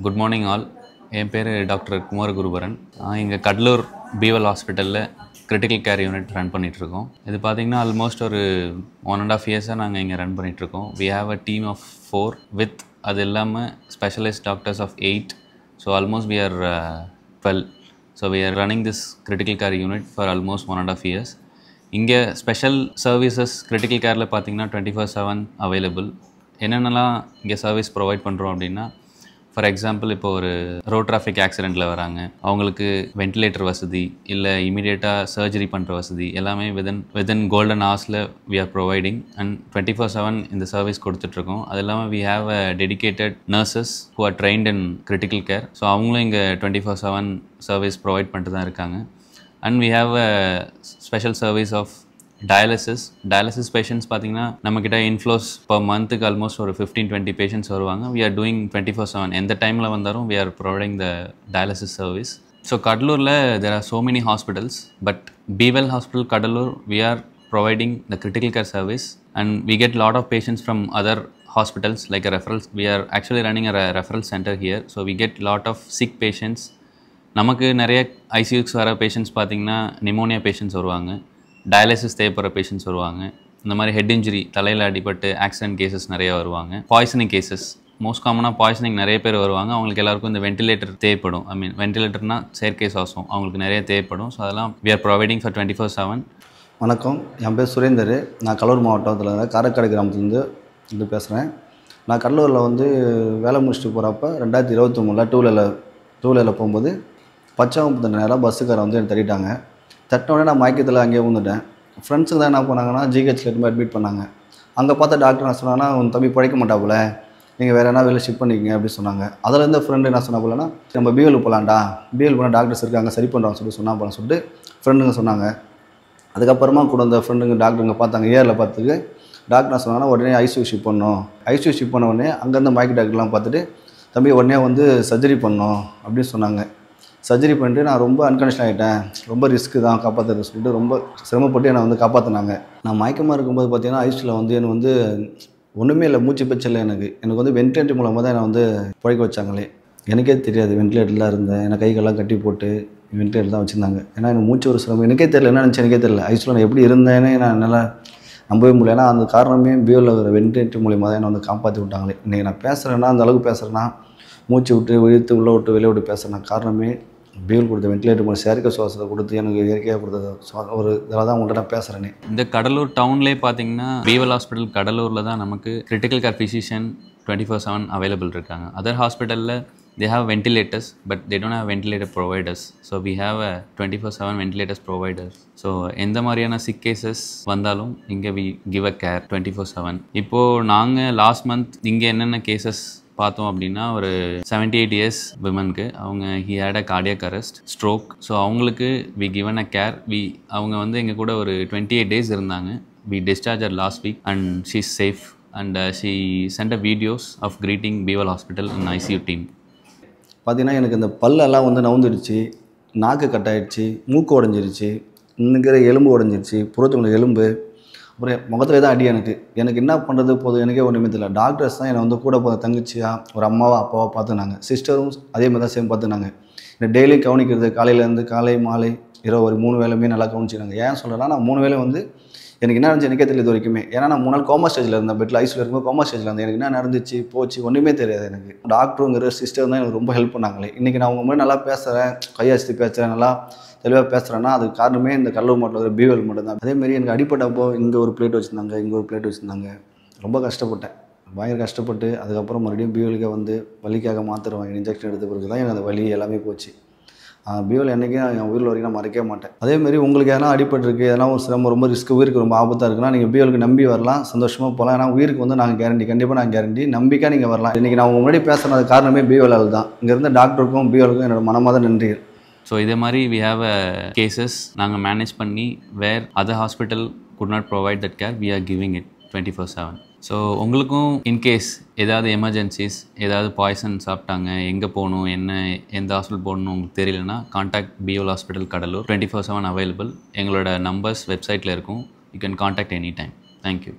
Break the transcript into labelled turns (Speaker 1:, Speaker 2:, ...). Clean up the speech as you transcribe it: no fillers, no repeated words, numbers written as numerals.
Speaker 1: Good morning all. என் பேர் doctor குமாரகுருபரன். இங்கே கடலூர் பீவல் ஹாஸ்பிட்டலில் கிரிட்டிக்கல் கேர் யூனிட் ரன் பண்ணிகிட்ருக்கோம். இது பார்த்திங்கன்னா ஆல்மோஸ்ட் ஒரு 1.5 இயர்ஸாக நாங்கள் இங்கே ரன் பண்ணிகிட்ருக்கோம். We have a team of 4 with அது இல்லாமல் specialist doctors of 8. So almost we are 12. So we are running this critical care unit for almost 1.5 years. இங்கே ஸ்பெஷல் சர்வீசஸ் கிரிட்டிக்கல் கேரில் பார்த்திங்கன்னா 24/7 அவைலபிள். என்னென்னலாம் இங்கே சர்வீஸ் ப்ரொவைட் பண்ணுறோம் அப்படின்னா, ஃபார் எக்ஸாம்பிள் இப்போ ஒரு ரோட் டிராஃபிக் ஆக்சிடெண்ட்டில் வராங்க, அவங்களுக்கு வென்டிலேட்டர் வசதி இல்லை இமீடியட்டாக சர்ஜரி பண்ணுற வசதி எல்லாமே வித்தின் கோல்டன் ஹவர்ஸில் வி ஆர் ப்ரொவைடிங். அண்ட் 24/7 இந்த சர்வீஸ் கொடுத்துட்ருக்கோம். அது இல்லாமல் we have a dedicated nurses who are trained in critical care. So அவங்களும் இங்கே 24/7 சர்வீஸ் ப்ரொவைட் பண்ணிட்டு தான் இருக்காங்க. And we have a special service of dialysis patients பார்த்திங்கன்னா நம்மக்கிட்ட இன்ஃப்ளோஸ் பர் மந்த்துக்கு ஆல்மோஸ்ட் ஒரு 15-20 பேஷண்ட்ஸ் வருவாங்க. We are doing 24/7. எந்த டைமில் வந்தாலும் we are providing the dialysis service. So கடலூரில் there are so many hospitals, but Bewell hospital Cuddalore we are providing the critical care service and we get lot of patients from other hospitals like a referrals. We are actually running a referral center here, so we get lot of sick patients. நமக்கு நிறைய ஐசியூக்கு வர patients பார்த்திங்கன்னா pneumonia patients வருவாங்க, dialysis தேவைப்படுற patients வருவாங்க, இந்த மாதிரி head injury தலையில் அடிபட்டு ஆக்சிடென்ட் கேசஸ் நிறைய வருவாங்க, பாய்சனிங் கேசஸ் மோஸ்ட் காமனாக பாய்சனிங் நிறைய பேர் வருவாங்க. அவங்களுக்கு எல்லாருக்கும் இந்த வென்டிலேட்டர் தேவைப்படும். ஐ மீன் வென்டிலேட்டர்னா செயற்கை சுவாசம் அவங்களுக்கு நிறைய தேவைப்படும். ஸோ அதெல்லாம் வி ஆர் ப்ரொவைடிங் ஃபார் 24/7.
Speaker 2: வணக்கம், என் பேர் சுரேந்தர். நான் கடலூர் மாவட்டத்தில் காரைக்காடு கிராமத்துலேருந்து பேசுகிறேன். நான் கடலூரில் வேலை முடிச்சுட்டு போகிறப்ப 2023 டூ வீலரில் போகும்போது பச்சாவம்பு நேரம் பஸ்ஸுக்காரை என்னை தட்டிட்டாங்க. தட்டினோடனே நான் மயக்கத்தில் அங்கேயே விழுந்துட்டேன். ஃப்ரெண்ட்ஸுங்க தான் என்ன பண்ணாங்கன்னா ஜிஹெச்சில் எடுத்து அட்மிட் பண்ணாங்க. அங்கே பார்த்தா டாக்டர் என்ன சொன்னாங்கன்னா, உன் தம்பி பிழைக்க மாட்டாப்புல, நீங்கள் வேறு என்ன வேலை ஷிஃப்ட் பண்ணிக்கிங்க அப்படின்னு சொன்னாங்க. அதில் ஃப்ரெண்டு என்ன சொன்னா போலன்னா, நம்ம பிஎல் போகலான்டா, பிஎல் போனால் டாக்டர்ஸ் இருக்காங்க சரி பண்ணுறாங்க சொன்னால் போல சொல்லிட்டு ஃப்ரெண்டுங்க சொன்னாங்க. அதுக்கப்புறமா கூட அந்த ஃப்ரெண்டுங்க டாக்டருங்க பார்த்தாங்க. ஏரில் பார்த்துட்டு டாக்டர் என்ன சொன்னாங்கன்னா, உடனே ஐசியூ ஷிஃப்ட் பண்ணணும். ஐசியூ ஷிஃப்ட் பண்ண உடனே அங்கேருந்து மயக்க டாக்டர்லாம் பார்த்துட்டு தம்பி உடனே சர்ஜரி பண்ணணும் அப்படின்னு சொன்னாங்க. சர்ஜரி பண்ணிட்டு நான் ரொம்ப அன்கண்டிஷன் ஆகிட்டேன், ரொம்ப ரிஸ்க்கு தான் காப்பாற்றுறது சொல்லிட்டு ரொம்ப சிரமப்பட்டு என்னை காப்பாற்றினாங்க. நான் மயக்கமாக இருக்கும்போது பார்த்தீங்கன்னா ஐசியூவில் என்னை ஒன்றுமே இல்லை, மூச்சு பேச்சு இல்லை. எனக்கு வென்டிலேட்டர் மூலமாக தான் என்னை பிழைக்க வச்சாங்களே. எனக்கே தெரியாது வென்டிலேட்டர்லாம் இருந்தேன். என்னை கைகள்லாம் கட்டி போட்டு வென்டிலேட்டர் தான் வச்சுருந்தாங்க. ஏன்னா எனக்கு மூச்சு ஒரு சிரமம் எனக்கே தெரியல, என்ன நினச்சி எனக்கே தெரியல. ஐசியூவில் நான் எப்படி இருந்தேன்னு நான் நல்லா நம்பவே முடியல. ஏன்னா அந்த காரணமே பியூவில் வென்டிலேட்டர் மூலியமாக தான் என்னை காப்பாற்றி விட்டாங்களே. இன்றைக்கி நான் பேசுகிறேன்னா அந்த அளவுக்கு பேசுகிறேன்னா, மூச்சு விட்டு இழுத்து உள்ளே விட்டு வெளியே விட்டு பேசுகிறேன். காரணமே பியூல் கொடுத்த வென்டிலேட்டர் மூலம் செயற்கை சுவாசத்தை கொடுத்து எனக்கு இயற்கையாக கொடுத்தது ஒரு இதில் தான் உங்கள்கிட்ட நான் பேசுகிறேனே.
Speaker 1: இந்த கடலூர் டவுன்லேயே பார்த்தீங்கன்னா பீவல் ஹாஸ்பிட்டல் கடலூரில் தான் நமக்கு கிரிட்டிக்கல் கேர் ஃபிசிஷியன் 24/7 அவைலபிள் இருக்காங்க. அதர் ஹாஸ்பிட்டலில் they have ventilators but they don't have ventilator providers, so we have a 24/7 ventilators providers. So எந்த மாதிரியான sick cases வந்தாலும் இங்கே we give a care 24/7. இப்போது நாங்கள் லாஸ்ட் மந்த் இங்கே என்னென்ன கேசஸ் பார்த்தோம் அப்படின்னா, ஒரு 78 years விமனுக்கு அவங்க he had a cardiac arrest, stroke. So அவங்களுக்கு we given a care. அவங்க எங்கள் கூட ஒரு 28 days இருந்தாங்க. we discharged her last week and she's safe and she sent a videos of greeting Beewal Hospital in ICU team.
Speaker 2: பார்த்தீங்கன்னா எனக்கு இந்த பல்லெல்லாம் நவுந்துடுச்சு, நாக்கு கட்டாயிடுச்சு, மூக்கு உடஞ்சிருச்சு, இன்னுக்கிற எலும்பு உடஞ்சிருச்சு, புறத்துக்குள்ள எலும்பு, அப்புறம் முகத்தில் தான் அடி. எனக்கு என்ன பண்ணுறது போதும் எனக்கே ஒன்றுமே தெரியல. டாக்டர்ஸ் தான் என்னை கூட போகிற தங்கச்சியாக ஒரு அம்மாவா அப்பாவாக பார்த்துனாங்க. சிஸ்டரும் அதே மாதிரி தான் சேம் பார்த்துனாங்க. என்னை டெய்லியும் கவனிக்கிறது, காலையிலேருந்து காலை மாலை இரவு ஒரு 3 வேலையுமே நல்லா கவனிச்சினாங்க. ஏன் சொல்கிறேன்னா, நான் 3 வேலை எனக்கு என்ன நடந்துச்சு எனக்கே தெரியல இது வரைக்குமே. ஏன்னா நான் 3 நாள் கோமா ஸ்டேஜில் இருந்தேன். பெட்டில் ஐசியூவில் இருக்கும்போது கோமா ஸ்டேஜில் இருந்தேன். எனக்கு என்ன நடந்துச்சு போச்சு ஒன்றுமே தெரியாது. எனக்கு டாக்டருங்கிற சிஸ்டர் தான் எனக்கு ரொம்ப ஹெல்ப் பண்ணாங்களே. இன்றைக்கி நான் உங்கள் மாதிரி நல்லா பேசுகிறேன், கையாசி பேசுகிறேன், நல்லா தெளிவாக பேசுகிறேன்னா அதுக்கு காரணமே இந்த கடலூர் மாவட்டத்தில் பீவல் மட்டும்தான். அதேமாரி எனக்கு அடிப்பட்டப்போ இங்கே ஒரு பிளேட் வச்சுருந்தாங்க, இங்கே ஒரு பிளேட் வச்சுருந்தாங்க. ரொம்ப கஷ்டப்பட்டேன், பயங்கர கஷ்டப்பட்டு அதுக்கப்புறம் மறுபடியும் பீவலுக்கு வலிக்காக மாத்திரை வாங்கி இன்ஜெக்ஷன் எடுத்த பிறகு தான் எனக்கு அந்த வலி எல்லாமே போச்சு. பியூவில் என்றைக்கும் என் உயிரில் வரைக்கும் நான் மறக்கவே மாட்டேன். அதேமாரி உங்களுக்கு எதனா அடிபட்டுருக்கு, எதனா ஒரு சிரமம் ரொம்ப ரிஸ்க் உயிருக்கு ரொம்ப ஆபத்தாக இருக்குன்னா நீங்கள் பியூலுக்கு நம்பி வரலாம், சந்தோஷமாக போகலாம். ஏன்னா உயிருக்கு நாங்கள் கேரண்டி, கண்டிப்பாக நான் கேரண்டி, நம்பிக்கை நீங்கள் வரலாம். இன்றைக்கி நான் முன்னாடி பேசுகிறது காரணமே பியூவலால் தான். இங்கே இருந்த டாக்டருக்கும் பியூலுக்கும் என்னோட மனமாத நன்றிகள்.
Speaker 1: ஸோ இதே மாதிரி we have a cases நாங்கள் மேனேஜ் பண்ணி where other hospital could not provide that care, we are giving it 24/7. So உங்களுக்கும் இன்கேஸ் ஏதாவது எமர்ஜென்சிஸ், ஏதாவது பாய்சன் சாப்பிட்டாங்க, எங்கே போகணும், எந்த ஹாஸ்பிட்டல் போகணுன்னு உங்களுக்கு தெரியலனா காண்டாக்ட் பீவல் ஹாஸ்பிட்டல் கடலூர். 24/7 அவைலபிள். எங்களோட நம்பர்ஸ் வெப்சைட்டில் இருக்கும். You can contact any time. Thank you.